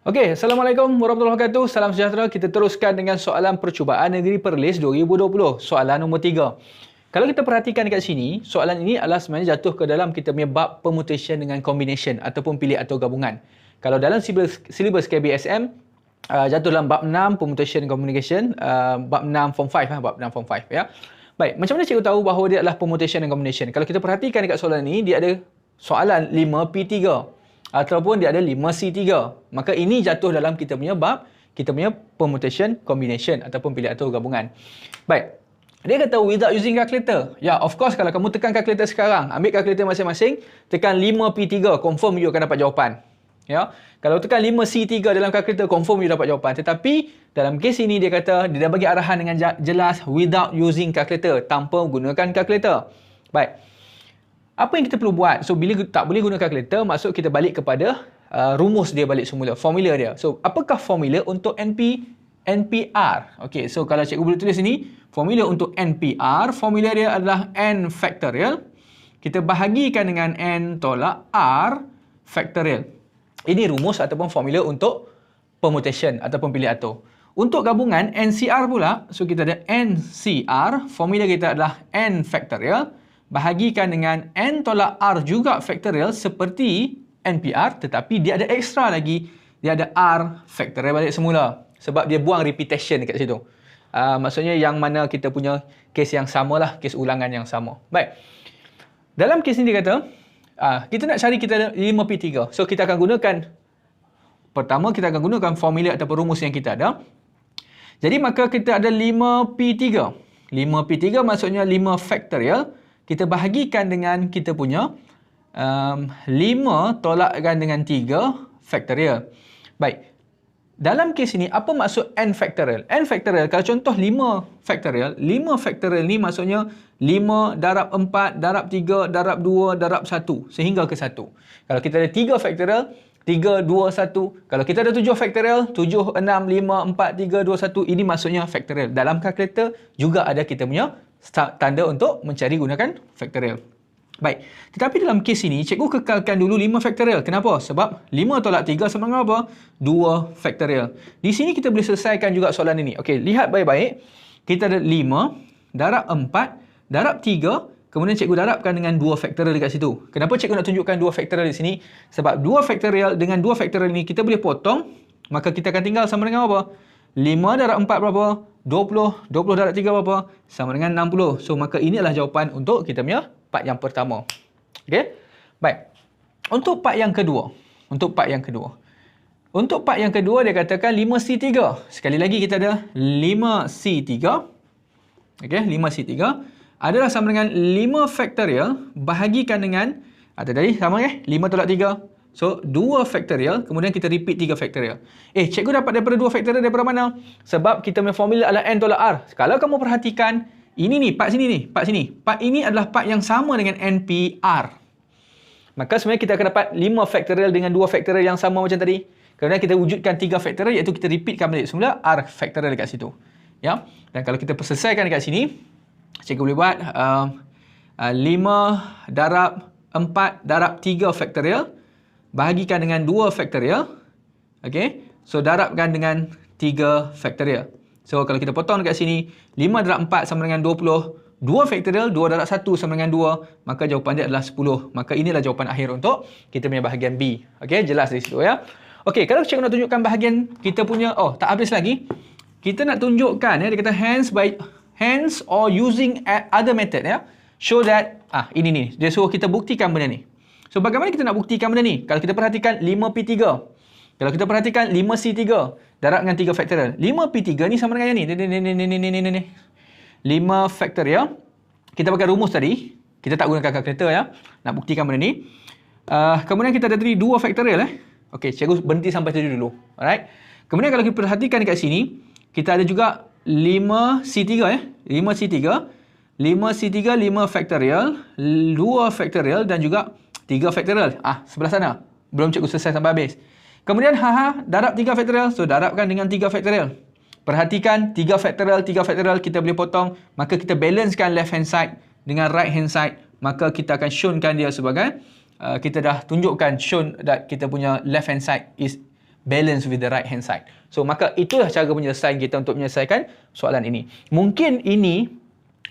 Okey, Assalamualaikum warahmatullahi wabarakatuh. Salam sejahtera. Kita teruskan dengan soalan percubaan negeri Perlis 2020. Soalan nombor 3. Kalau kita perhatikan dekat sini, soalan ini adalah sebenarnya jatuh ke dalam kita punya bab permutation dengan combination ataupun pilih atau gabungan. Kalau dalam silibus KBSM, jatuh dalam bab 6 permutation communication, bab 6 form 5, bab 6 form 5 ya. Baik, macam mana cikgu tahu bahawa dia adalah permutation dan combination? Kalau kita perhatikan dekat soalan ini, dia ada soalan 5P3 ataupun dia ada 5C3. Maka ini jatuh dalam kita punya bab, kita punya permutation, combination ataupun pilih atau gabungan. Baik. Dia kata without using calculator. Ya, of course kalau kamu tekan calculator sekarang, ambil calculator masing-masing, tekan 5P3, confirm you akan dapat jawapan. Ya. Kalau tekan 5C3 dalam calculator, confirm you dapat jawapan. Tetapi dalam kes ini dia kata dia dah bagi arahan dengan jelas without using calculator, tanpa gunakan calculator. Baik. Apa yang kita perlu buat? So, bila tak boleh guna calculator, maksud kita balik kepada rumus dia balik semula, formula dia. So, apakah formula untuk NPR? Okey, so kalau cikgu boleh tulis ini, formula untuk NPR, formula dia adalah N factorial. Kita bahagikan dengan N tolak R factorial. Ini rumus ataupun formula untuk permutation ataupun pilih atau. Untuk gabungan NCR pula, so kita ada NCR, formula kita adalah N factorial. Bahagikan dengan N tolak R juga factorial seperti NPR, tetapi dia ada extra lagi. Dia ada R factorial balik semula. Sebab dia buang repetition dekat situ. Maksudnya yang mana kita punya kes yang sama lah, kes ulangan yang sama. Baik. Dalam kes ini dia kata, kita nak cari kita ada 5P3. So kita akan gunakan, pertama kita akan gunakan formula ataupun rumus yang kita ada. Jadi maka kita ada 5P3. 5P3 maksudnya 5 factorial. Kita bahagikan dengan kita punya 5 tolakkan dengan 3 factorial. Baik. Dalam kes ini, apa maksud N factorial? N factorial, kalau contoh 5 factorial ni maksudnya 5 darab 4, darab 3, darab 2, darab 1, sehingga ke 1. Kalau kita ada 3 factorial, 3, 2, 1. Kalau kita ada 7 factorial, 7, 6, 5, 4, 3, 2, 1. Ini maksudnya factorial. Dalam kalkulator juga ada kita punya tanda untuk mencari gunakan factorial. Baik. Tetapi dalam kes ini, cikgu kekalkan dulu 5 factorial. Kenapa? Sebab 5 tolak 3 sama dengan apa? 2 factorial. Di sini kita boleh selesaikan juga soalan ini. Okey, lihat baik-baik. Kita ada 5 darab 4 darab 3. Kemudian cikgu darabkan dengan 2 factorial dekat situ. Kenapa cikgu nak tunjukkan 2 factorial di sini? Sebab 2 factorial dengan 2 factorial ini kita boleh potong. Maka kita akan tinggal sama dengan apa? 5 darab 4 berapa? 20. 20 darab 3 berapa? Sama dengan 60. So, maka ini adalah jawapan untuk kita punya part yang pertama. Okey? Baik. Untuk part yang kedua. Untuk part yang kedua, dia katakan 5C3. Sekali lagi kita ada 5C3. Okey, 5C3 adalah sama dengan 5 factorial bahagikan dengan, tadi sama 5 tolak 3. So, 2 factorial, kemudian kita repeat 3 factorial. Cikgu dapat daripada 2 factorial daripada mana? Sebab kita punya formula adalah N tolak R. Kalau kamu perhatikan, ini ni, part sini ni, part sini. Part ini adalah part yang sama dengan NPR. Maka sebenarnya kita akan dapat 5 factorial dengan 2 factorial yang sama macam tadi. Kemudian kita wujudkan 3 factorial, iaitu kita repeatkan balik semula R factorial dekat situ. Ya. Dan kalau kita selesaikan dekat sini, cikgu boleh buat 5 darab 4 darab 3 factorial. Bahagikan dengan 2 factorial. Okey. So, darabkan dengan 3 factorial. So, kalau kita potong dekat sini, 5 darab 4 sama dengan 20. 2 factorial, 2 darab 1 sama dengan 2. Maka jawapan dia adalah 10. Maka inilah jawapan akhir untuk kita punya bahagian B. Okey, jelas di situ ya. Okey, kalau cikgu nak tunjukkan bahagian kita punya, tak habis lagi. Kita nak tunjukkan, dia kata hence or using other method ya. Show that, ini ni. Dia suruh kita buktikan benda ni. So, bagaimana kita nak buktikan benda ni? Kalau kita perhatikan 5P3. Kalau kita perhatikan 5C3. Darab dengan 3 factorial. 5P3 ni sama dengan yang ni. 5 factorial. Kita pakai rumus tadi. Kita tak gunakan kalkulator ya. Nak buktikan benda ni. Kemudian kita ada tadi 2 factorial. Okey, cikgu berhenti sampai tadi dulu. Alright. Kemudian kalau kita perhatikan dekat sini. Kita ada juga 5C3 5C3. 5C3, 5 factorial. 2 factorial dan juga 3 factorial. Sebelah sana. Belum cikgu selesai sampai habis. Kemudian, darab 3 factorial. So, darabkan dengan 3 factorial. Perhatikan, 3 factorial kita boleh potong. Maka kita balancekan left hand side dengan right hand side. Maka kita akan shownkan dia sebagai kita dah tunjukkan shown that kita punya left hand side is balance with the right hand side. So maka itulah cara penyelesaian kita untuk menyelesaikan soalan ini. Mungkin ini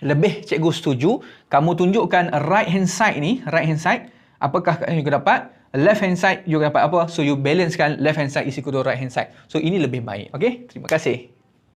lebih cikgu setuju kamu tunjukkan right hand side ni, right hand side, apakah kamu juga dapat? Left hand side juga dapat apa? So you balancekan left hand side is equal to right hand side. So ini lebih baik. Okay? Terima kasih.